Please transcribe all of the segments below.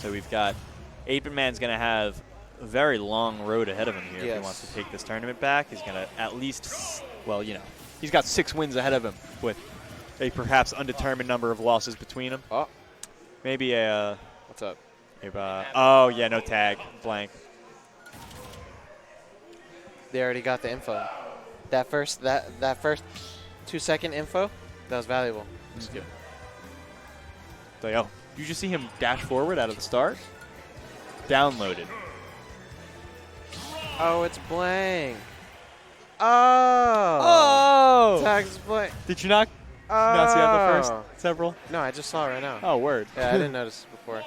So we've got 8BitMan's going to have a very long road ahead of him here if he wants to take this tournament back. He's going to at least, well, you know, he's got 6 wins ahead of him with a perhaps undetermined number of losses between them. Oh. Maybe a... What's up? Oh, yeah, no tag. Blank. They already got the info. That first 2-second info, that was valuable. Just good. So, yo, you just see him dash forward out of the start? Downloaded. Oh, it's blank. Oh. Oh. Tags blank. Did you not see that the first several? No, I just saw it right now. Oh, word. Yeah, I didn't notice before.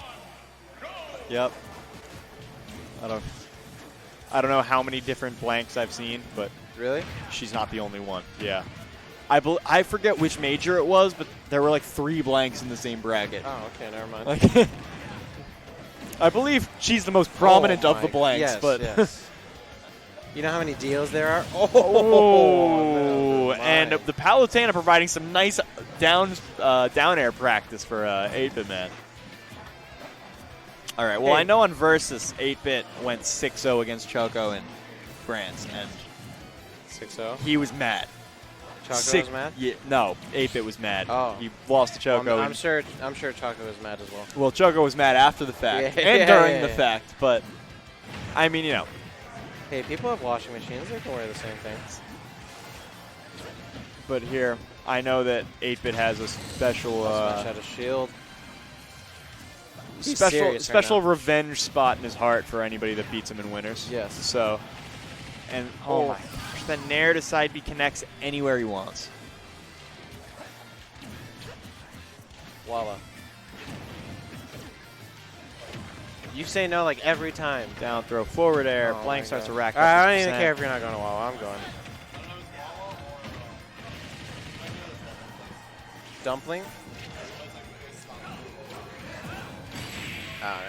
Yep. I don't know how many different blanks I've seen, but really, she's not the only one. Yeah. I forget which major it was, but there were like 3 blanks in the same bracket. Oh, okay, never mind. Like, I believe she's the most prominent of the blanks. Yes, but yes. You know how many deals there are? Oh, and the Palutena providing some nice down air practice for 8BitMan. All right, well, I know on Versus, 8-Bit went 6-0 against Choco in France, and 6-0? he was mad. Choco was mad? Yeah, no, 8-Bit was mad. Oh. He lost to Choco. I'm sure Choco was mad as well. Well, Choco was mad after the fact and during the fact, but, I mean, you know. Hey, people have washing machines. They can wear the same things. But here, I know that 8-Bit has a special... smash out a shield. Special revenge spot in his heart for anybody that beats him in winners. Yes. So, and oh my gosh, the Nair to side B connects anywhere he wants. Voila. You say no like every time. Down throw, forward air, blank starts to rack up. I don't even care if you're not going to Wawa. I'm going. Dumpling. Oh,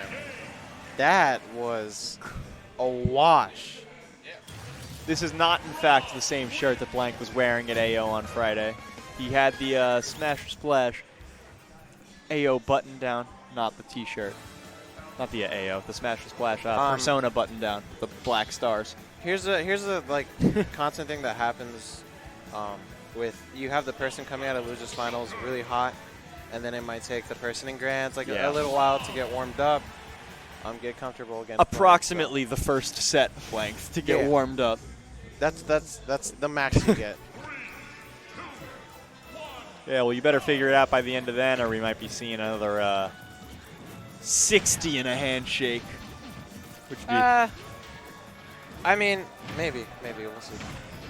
that was a wash. This is not, in fact, the same shirt that Blank was wearing at AO on Friday. He had the Smash or Splash AO button down, not the T-shirt. Not the AO, the Smash or Splash Persona button down, the black stars. Here's a like constant thing that happens with you have the person coming out of Losers Finals really hot, and then it might take the person in Grands like a little while to get warmed up. Get comfortable against approximately the first set of length to get warmed up. That's the max you get. Yeah, well, you better figure it out by the end of then, or we might be seeing another 60 in a handshake. Which would be I mean, maybe we'll see.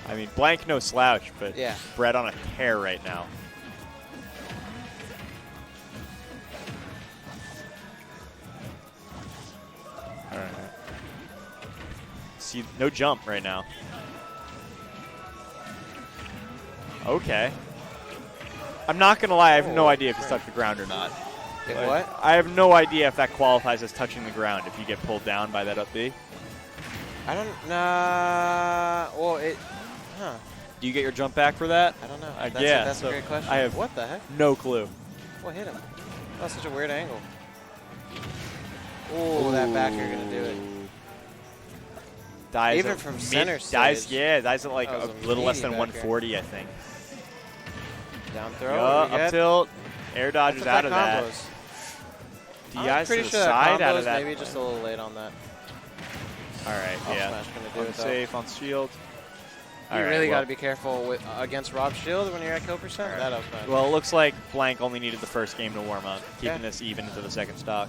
I mean, Blank no slouch, but yeah. Brett on a tear right now. All right. See, no jump right now. Okay. I'm not going to lie, I have no idea if he's touched the ground or not. What? I have no idea if that qualifies as touching the ground if you get pulled down by that up B. I don't know. Well, Do you get your jump back for that? I don't know. That's a great question. I have what the heck? No clue. What hit him? That's such a weird angle. Oh, that back you're going to do it. Dies even from center stage. Dies at like a little less than 140, I think. Down throw. Up tilt. Air dodges out of that. DI's to the side out of that. Maybe just a little late on that. All right, Smash gonna do it, safe on shield. You really got to be careful against Rob's shield when you're at kill percent. Right. That up smash. Well, it looks like Blank only needed the first game to warm up, keeping this even into the second stock.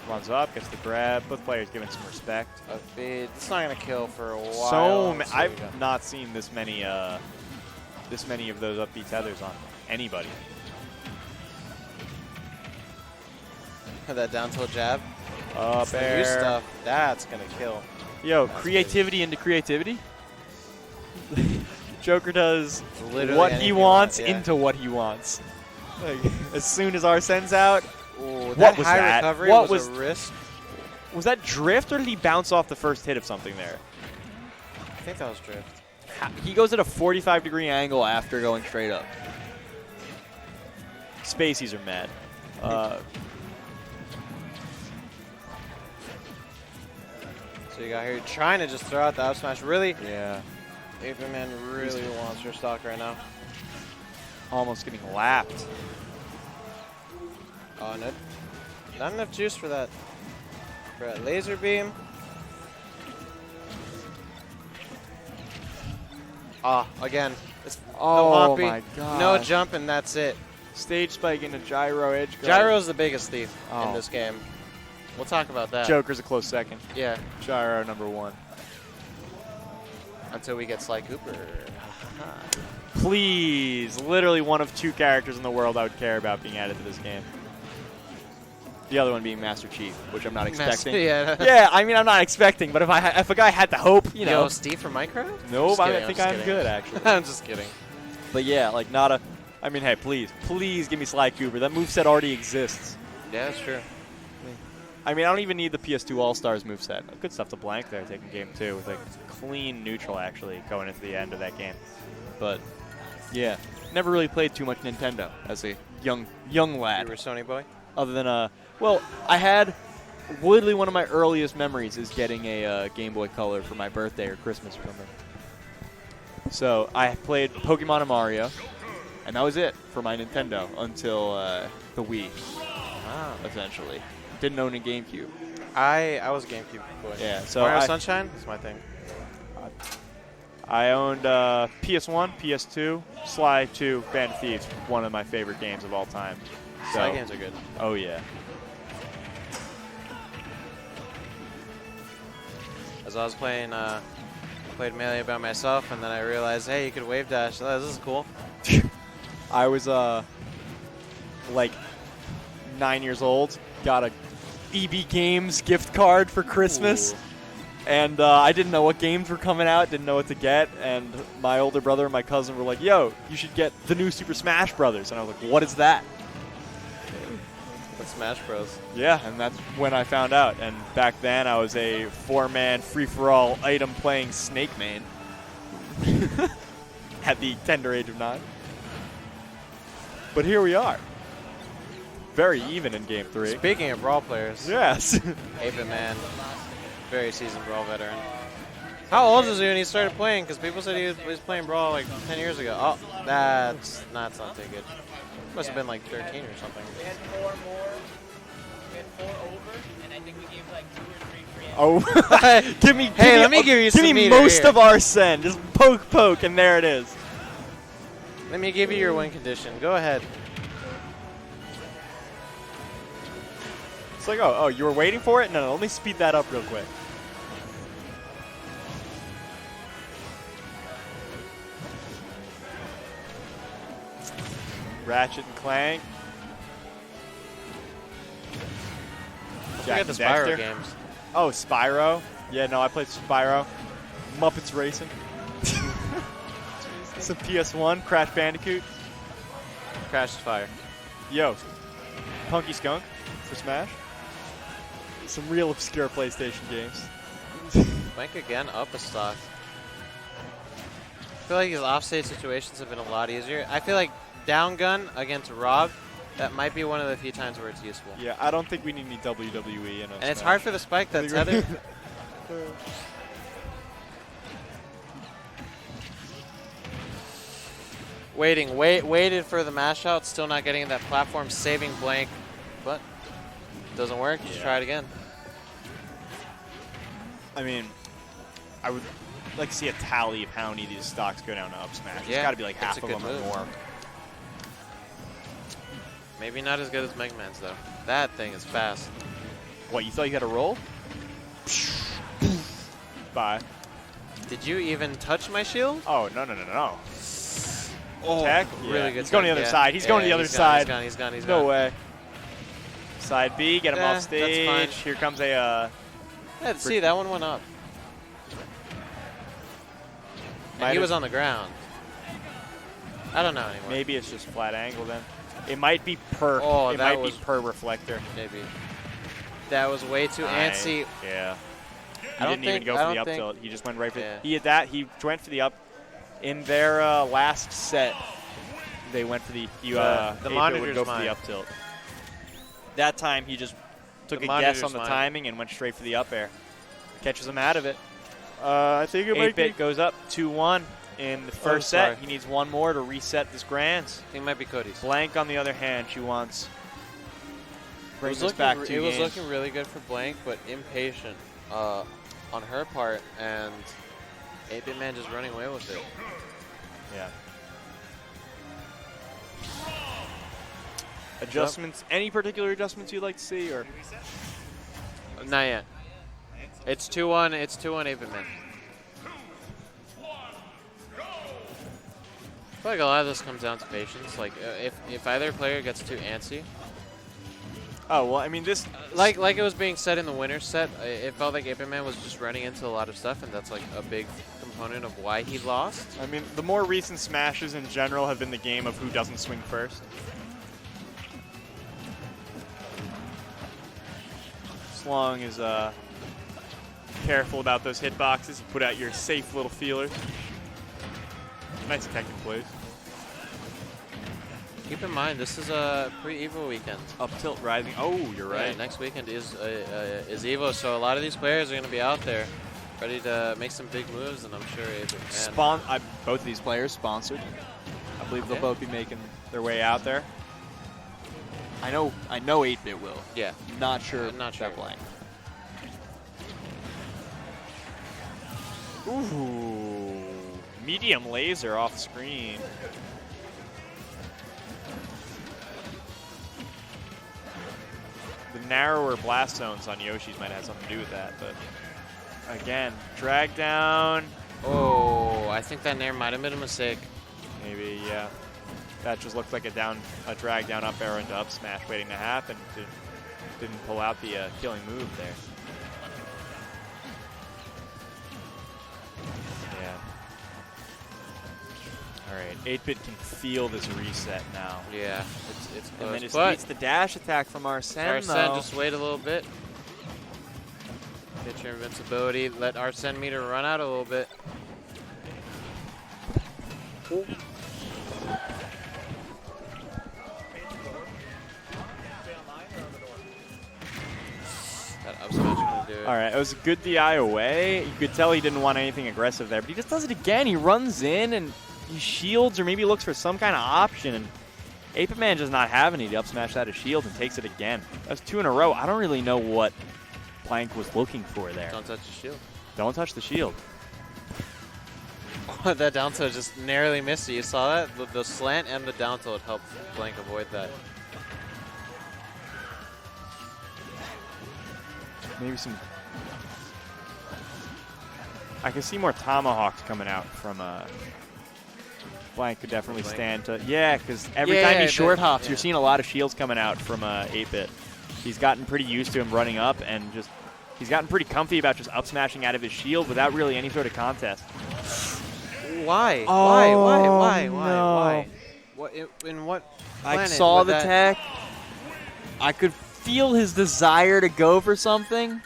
Runs up, gets the grab. Both players giving some respect. It's not gonna kill for a while. I've not seen this many of those up B tethers on anybody. That down tilt jab. Up air. New stuff. That's gonna kill. Yo, creativity into creativity. Joker does literally what he wants into what he wants. Like, as soon as R sends out. Ooh, what was that? Recovery what was a wrist? Was that drift or did he bounce off the first hit of something there? I think that was drift. He goes at a 45-degree angle after going straight up. Spaceys are mad. So you got here trying to just throw out the up smash. Really? Yeah. 8BitMan really wants your stock right now. Almost getting lapped. Oh, no, not enough juice for that. For that laser beam. Ah, again. It's Oh the my god. No jump and that's it. Stage spike into gyro edge guard. Gyro's the biggest thief Oh. in this game. We'll talk about that. Joker's a close second. Yeah. Gyro number 1. Until we get Sly Cooper. Please. Literally one of 2 characters in the world I would care about being added to this game. The other one being Master Chief, which I'm not expecting. Yeah. Yeah, I mean, I'm not expecting, but if a guy had the hope, you know. Yo, Steve from Micro? Nope, I think I'm I'm good, actually. I'm just kidding. But yeah, like, not a. I mean, hey, please give me Sly Cooper. That moveset already exists. Yeah, that's true. I mean, I don't even need the PS2 All-Stars moveset. Good stuff to blank there, taking game 2 with a clean neutral, actually, going into the end of that game. But, yeah, never really played too much Nintendo as a young lad. You were a Sony boy? Other than, well, I had, literally one of my earliest memories is getting a Game Boy Color for my birthday or Christmas or something. So I played Pokemon and Mario, and that was it for my Nintendo until the Wii, essentially. Didn't own a GameCube. I was a GameCube boy. Yeah, so Mario Sunshine? That's my thing. I owned PS1, PS2, Sly 2, Band of Thieves, one of my favorite games of all time. Sly games are good. Oh, yeah. As I was playing, played Melee by myself, and then I realized, hey, you could wave dash. Oh, this is cool. I was, like, 9 years old, got a EB Games gift card for Christmas. Ooh. And I didn't know what games were coming out, didn't know what to get, and my older brother and my cousin were like, yo, you should get the new Super Smash Brothers. And I was like, what is that? With Smash Bros. Yeah, and that's when I found out. And back then, I was a 4-man free-for-all item-playing Snake main at the tender age of 9. But here we are. Very even in Game 3. Speaking of Brawl players. Yes. 8BitMan, very seasoned Brawl veteran. How old is he when he started playing? Because people said he was playing Brawl like 10 years ago. Oh, that's not too good. Must have been like 13 or something. We had 4 more. We had 4 over, and I think we gave like 2 or 3 free. Oh, let me give you some meter most here. of our send. Just poke, and there it is. Let me give you your win condition. Go ahead. It's like, oh, you were waiting for it? No, let me speed that up real quick. Ratchet and Clank. Look at the Spyro games. Oh, Spyro. Yeah, no, I played Spyro. Muppets Racing. Some PS1, Crash Bandicoot. Crash is fire. Yo, Punky Skunk for Smash. Some real obscure PlayStation games. Blank again, up a stock. I feel like his offstage situations have been a lot easier. I feel like down gun against Rob, that might be one of the few times where it's useful. Yeah, I don't think we need any WWE in us. And it's hard for the spike that's tethered. Waited for the mash out, still not getting that platform, saving Blank, but doesn't work. Just try it again. I mean, I would like to see a tally of how many of these stocks go down to up smash. Yeah, It's got to be like half it's a of them good or move. more. Maybe not as good as Mega Man's though. That thing is fast. What, you thought you had a roll? Bye. Did you even touch my shield? Oh, no. Oh, Tech? really Yeah. good. He's going to the other tech, side. He's going to the other side. He's gone. No way. Side B, get him Yeah, off stage. that's fine. Here comes a... Yeah, see, that one went up. And he was on the ground. I don't know anymore. Maybe it's just flat angle then. It might be per. Oh, it that might was- be per reflector. Maybe. That was way too antsy. Yeah. He I don't didn't even think- go I for don't the up think- tilt. He just went right for Yeah. He had that. He went for the up in their last set. they went for the the 8-bit monitor's would go for mine. the up tilt. That time he just took The a guess monitor's on the mine. timing and went straight for the up air. Catches him out of it. I think it might be. 8-bit goes up 2-1 in the first sorry. set. He needs one more to reset this grands. I think it might be Cody's. Blank, on the other hand, she wants bring It this back 2 it was games. looking really good for Blank, but impatient on her part, and 8BitMan just running away with it. Yeah. Adjustments? Any particular adjustments you'd like to see, or? Not yet. It's 2-1. It's 2-1 8BitMan. I feel like a lot of this comes down to patience. Like if either player gets too antsy, Oh well, I mean this. like it was being said in the winner's set, it felt like 8BitMan was just running into a lot of stuff, and that's like a big component of why he lost. I mean, the more recent smashes in general have been the game of who doesn't swing first. As long as careful about those hitboxes, you put out your safe little feelers. Nice technical plays. Keep in mind, this is a pre-Evo weekend. Up tilt rising. Oh, you're right. Yeah, next weekend is Evo, so a lot of these players are going to be out there, ready to make some big moves, and I'm sure 8BitMan. Both of these players sponsored. I believe they'll Okay. both be making their way out there. I know 8-bit will. Yeah. Not sure. Not sure. Blank. Ooh, medium laser off screen. The narrower blast zones on Yoshi's might have something to do with that, but again, drag down. Oh, I think that nair might have been a mistake. Maybe, yeah. That just looked like a drag down up arrow into up smash waiting to happen. Didn't pull out the killing move there. Yeah. All right, 8-bit can feel this reset now. Yeah, it's And close. then it But needs the dash attack from Arsene, Arsene, though. just wait a little bit. Get your invincibility. Let Arsene meter run out a little bit. That up smash gonna do it. All right, it was a good DI away. You could tell he didn't want anything aggressive there, but he just does it again. He runs in and he shields or maybe looks for some kind of option. And 8BitMan does not have any to up smash that as shield and takes it again. That's 2 in a row. I don't really know what Blank was looking for there. Don't touch the shield. Don't touch the shield. That down tilt just narrowly missed it. You saw that? The slant and the down tilt helped Blank avoid that. Maybe some... I can see more tomahawks coming out from... Blank could definitely Blank. stand to... Yeah, because every time he short hops, yeah. you're seeing a lot of shields coming out from 8-bit. He's gotten pretty used to him running up and just... He's gotten pretty comfy about just up smashing out of his shield without really any sort of contest. Why? Oh, Why? What? In what I planet saw would the that- tech. I could feel his desire to go for something.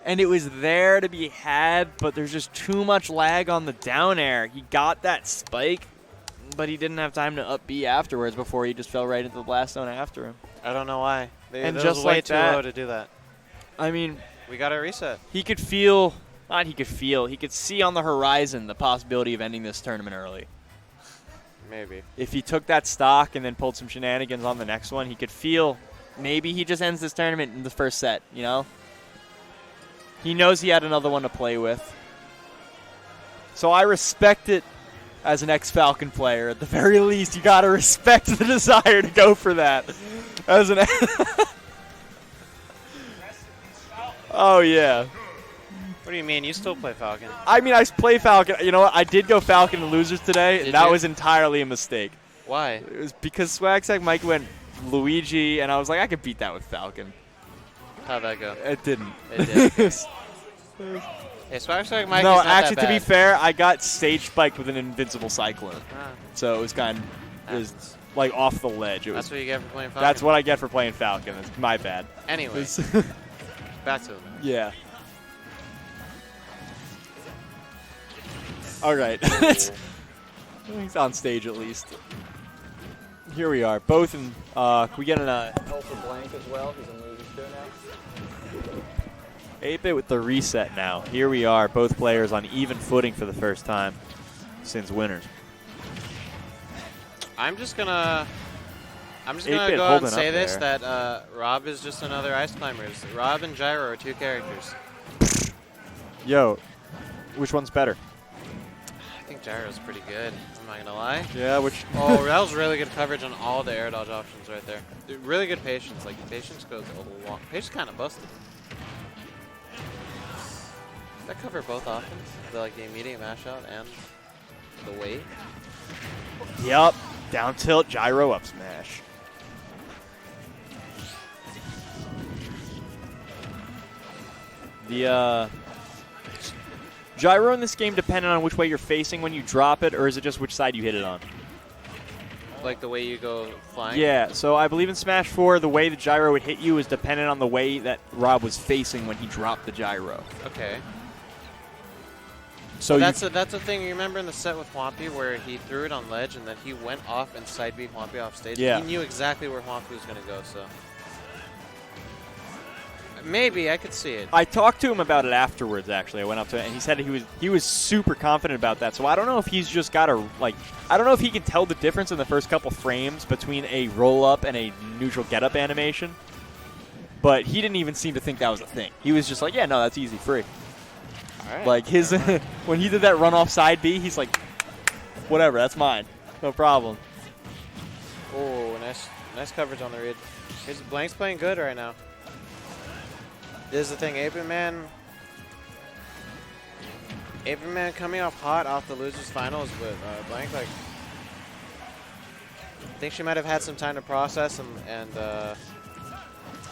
And it was there to be had, but there's just too much lag on the down air. He got that spike, but he didn't have time to up B afterwards before he just fell right into the blast zone after him. I don't know why. And that just was way like too that- low to do that. I mean, We got a reset. he could feel, not he could feel, he could see on the horizon the possibility of ending this tournament early. Maybe. If he took that stock and then pulled some shenanigans on the next one, he could feel maybe he just ends this tournament in the first set, you know? He knows he had another one to play with. So I respect it as an ex-Falcon player. At the very least, you got to respect the desire to go for that. As an Oh, yeah. What do you mean? You still play Falcon? I mean, I play Falcon. You know what? I did go Falcon in losers today, Did and that you? was entirely a mistake. Why? It was because Swagsack Mike went Luigi, and I was like, I could beat that with Falcon. How'd that go? It didn't. It did. Hey, Swagsack Mike No, is not actually, that to be bad. fair, I got stage spiked with an invincible cyclone. Ah, So it was kind of, it was happens. like off the ledge. It That's was, what you get for playing Falcon. that's what I get for playing Falcon. It's my bad. Anyway, It's- back to them. yeah. All right. He's on stage at least. Here we are, both in. Can we get an L for Blank as well? He's in losers too now. 8-Bit with the reset now. Here we are, both players on even footing for the first time since winners. I'm just gonna go out and say this, that Rob is just another Ice Climbers. Rob and Gyro are 2 characters. Yo, which one's better? I think Gyro's pretty good. I'm not gonna lie. Yeah, which? Oh, that was really good coverage on all the air dodge options right there. Dude, really good patience. Like patience goes a long. Patience kind of busted. Did that cover both options? The immediate mash out and the weight. Yup. Down tilt, gyro, up smash. The gyro in this game dependent on which way you're facing when you drop it, or is it just which side you hit it on? Like the way you go flying? Yeah, so I believe in Smash 4, the way the gyro would hit you is dependent on the way that Rob was facing when he dropped the gyro. Okay. So that's a thing. You remember in the set with Hwampy where he threw it on ledge and then he went off and side beat Hwampy off stage? Yeah. He knew exactly where Hwampy was going to go, so. Maybe, I could see it. I talked to him about it afterwards, actually. I went up to him, and he said he was super confident about that. So I don't know if he's just got a, I don't know if he can tell the difference in the first couple frames between a roll-up and a neutral get-up animation. But he didn't even seem to think that was a thing. He was just like, yeah, no, that's easy, free. All right. Like, his when he did that run-off side B, he's like, whatever, that's mine. No problem. Oh, nice coverage on the read. Here's Blank's playing good right now. This is the thing, 8BitMan coming off hot off the losers finals with Blank. Like, I think she might have had some time to process and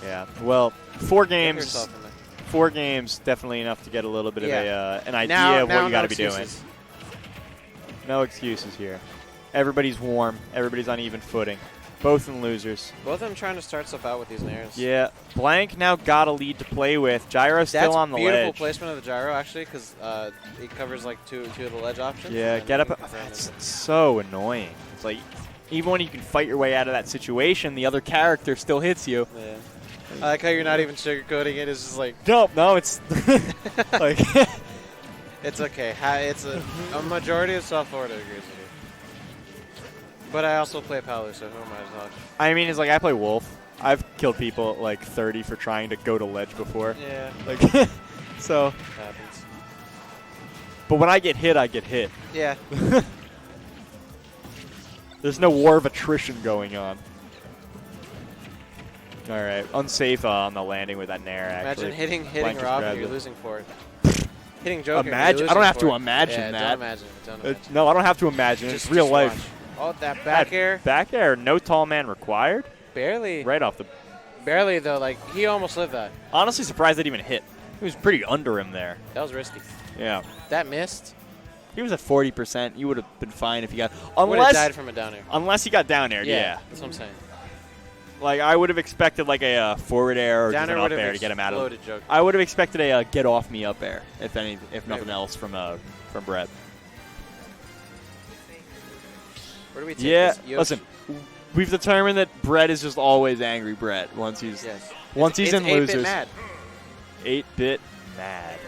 yeah. Well, 4 games. 4 games, definitely enough to get a little bit of an idea of what you got to be doing. No excuses here. Everybody's warm. Everybody's on even footing. Both in losers. Both of them trying to start stuff out with these nairs. Yeah. Blank now got a lead to play with. Gyro's still on the ledge. That's beautiful placement of the gyro, actually, because it covers like two of the ledge options. Yeah, get up. That's so annoying. It's like, even when you can fight your way out of that situation, the other character still hits you. Yeah. I like how you're not even sugarcoating it. It's just like... No, it's... like... It's okay. It's a majority of South Florida agrees with you. But I also play Palu, so who am I to talk? I mean, it's like I play Wolf. I've killed people like 30 for trying to go to ledge before. Yeah. Like, so. Happens. But when I get hit, I get hit. Yeah. There's no war of attrition going on. All right, unsafe on the landing with that nair. Actually, imagine hitting Rob and you're losing for it. Hitting Joker. Imagine. I don't have to imagine that. Don't imagine. Don't imagine. No, I don't have to imagine. It's real life. Watch. Oh, that back air. Back air. No tall man required. Barely. Right off the. Barely though. Like he almost lived that. Honestly, surprised that even hit. He was pretty under him there. That was risky. Yeah. That missed. He was at 40%. You would have been fine if he got. Would have died from a down air. Unless he got down air. Yeah. That's what I'm saying. Like, I would have expected, like, a forward air or down just an up air to get him out of it. I would have expected a get off me up air, if nothing else, from Brett. Where do we take this? Yoshi? Listen, we've determined that Brett is just always angry Brett once he's in losers. 8-bit mad. 8-bit mad.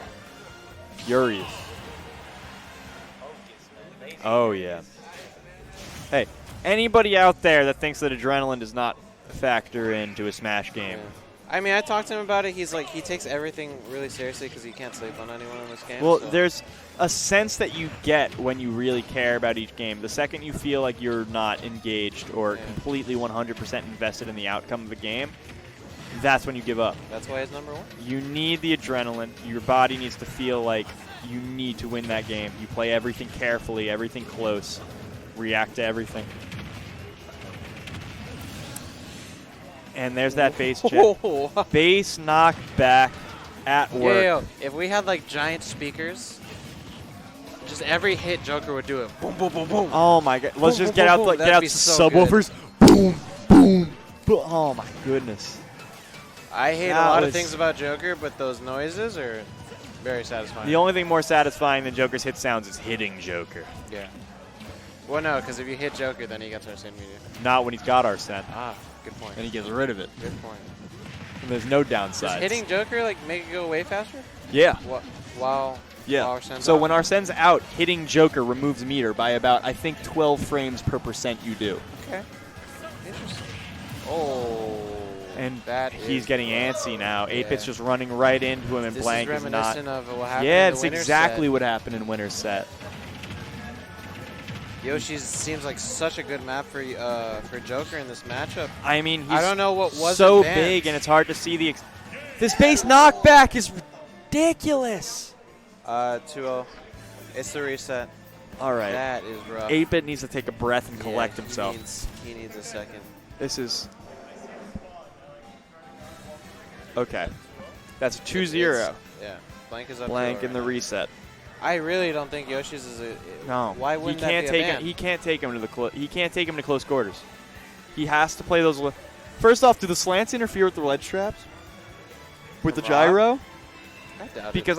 Furious. Oh, yeah. Hey, anybody out there that thinks that adrenaline does not factor into a Smash game. Yeah. I mean, I talked to him about it. He's like, he takes everything really seriously because he can't sleep on anyone in this game. Well, so. There's a sense that you get when you really care about each game. The second you feel like you're not engaged or completely 100% invested in the outcome of the game, that's when you give up. That's why it's #1. You need the adrenaline. Your body needs to feel like you need to win that game. You play everything carefully, everything close, react to everything. And there's that base jet. Base knock back at work. Yeah, if we had like giant speakers, just every hit Joker would do it. Boom, boom, boom, boom. Oh my god. Let's just get out the so subwoofers. Boom, boom, boom. Oh my goodness. I hate a lot of things about Joker, but those noises are very satisfying. The only thing more satisfying than Joker's hit sounds is hitting Joker. Yeah. Well, no, because if you hit Joker, then he gets Arsene meter. Not when he's got Arsene. Ah, good point. And he gets rid of it. Good point. And there's no downside. Does hitting Joker like make it go way faster? Yeah. While Arsene's So out? when Arsene's out, hitting Joker removes meter by about, I think, 12 frames per percent you do. Okay. Interesting. Oh. And that he's getting antsy now. 8-Bit's just running right into him, and this Blank is is not. reminiscent of what happened Yeah, in the it's winner's exactly set. what happened in winner's set. Yoshi seems like such a good map for Joker in this matchup. I mean, he's I don't know what was so advanced. big, and it's hard to see the. This base knockback is ridiculous. 2-0. It's the reset. All right. That is rough. 8-Bit needs to take a breath and collect Yeah, himself. He needs a second. This is. Okay. That's 2-0. Yeah. Blank is up. Blank 2-0 in the right reset. now. I really don't think Yoshi's is a. No. Why wouldn't he can't that be take a him. ban? He can't take him to the. He can't take him to close quarters. He has to play those. First off, do the slants interfere with the ledge traps? With the gyro? I doubt Because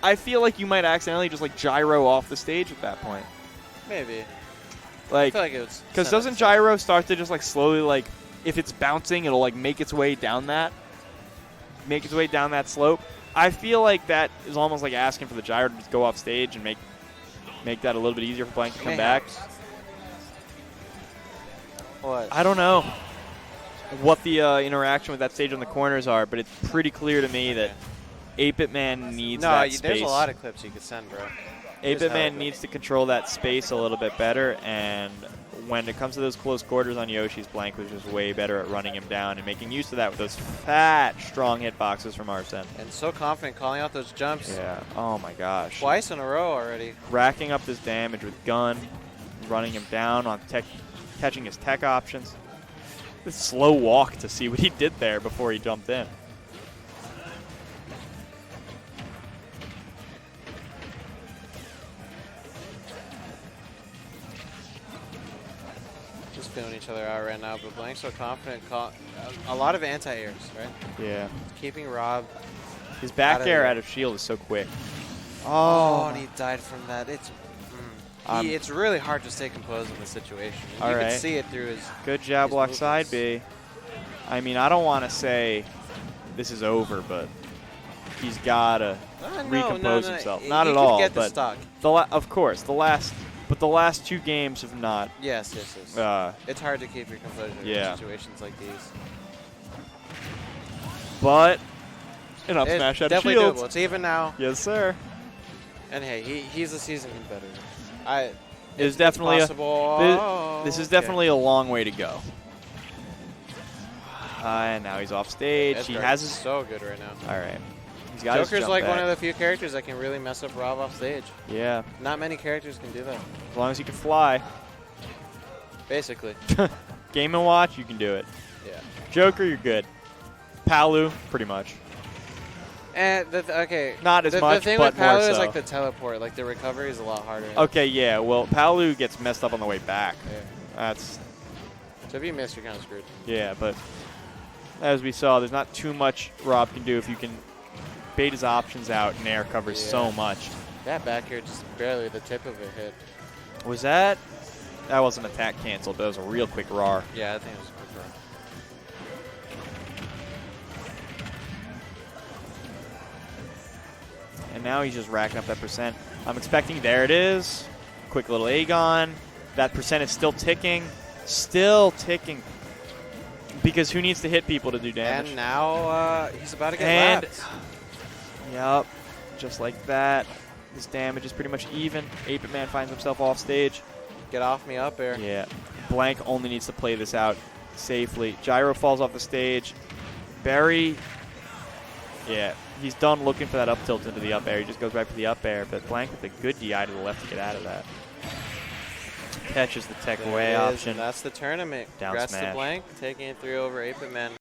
I feel like you might accidentally just like gyro off the stage at that point. it. Maybe. I Like, feel like it was. because doesn't gyro start to just like slowly like, if it's bouncing, it'll like make its way down that slope. I feel like that is almost like asking for the gyro to just go off stage and make that a little bit easier for Blank to come back. What? I don't know what the interaction with that stage on the corners are, but it's pretty clear to me that 8BitMan needs that space. There's a lot of clips you could send, bro. 8BitMan needs to control that space a little bit better, and when it comes to those close quarters on Yoshi's, Blank was just way better at running him down and making use of that with those fat, strong hitboxes from Arsene. And so confident calling out those jumps. Yeah. Oh my gosh. Twice in a row already. Racking up this damage with gun, running him down on catching his tech options. This slow walk to see what he did there before he jumped in. Just feeling each other out right now, but Blank's so confident. A lot of anti-airs, right? Yeah. Keeping Rob. His back air there. out of shield is so quick. Oh, and he died from that. It's really hard to stay composed in this situation. And you can see it through his. Good jab block side B. I mean, I don't want to say this is over, but he's got to recompose himself. Not he at all. Get the but stock. of course, the last 2 games have not. Yes. It's hard to keep your composure in situations like these. But an up smash out of definitely shields. doable. It's even now. Yes, sir. And hey, he's a seasoned competitor. It's definitely possible. This is definitely a long way to go. And now he's off stage. He has his so good right now. All right. He's got his Joker's jump like back. one of the few characters that can really mess up Rob off stage. Yeah. Not many characters can do that. As long as he can fly. Basically. Game & Watch, you can do it. Yeah. Joker, you're good. Palu, pretty much. And okay. Not as much, the thing but with Palu more is so. like the teleport. Like the recovery is a lot harder. Okay, yeah. Well, Palu gets messed up on the way back. Yeah. That's. So if you miss, you're kind of screwed. Yeah, but as we saw, there's not too much Rob can do if you can bait his options out and air covers so much. That back here just barely the tip of a hit. Was that? That wasn't attack canceled. That was a real quick RAR. Yeah, I think it was a quick run. And now he's just racking up that percent. I'm expecting, there it is. Quick little Aegon. That percent is still ticking. Still ticking. Because who needs to hit people to do damage? And now he's about to get lapped. Yep. Just like that. This damage is pretty much even. 8BitMan finds himself off stage. Get off me up air. Yeah. Blank only needs to play this out safely. Gyro falls off the stage. Barry. Yeah. He's done looking for that up tilt into the up air. He just goes back for the up air. But Blank with a good DI to the left to get out of that. Catches the tech away option. That's the tournament. Down Congrats smash. to Blank, taking it 3 over 8BitMan.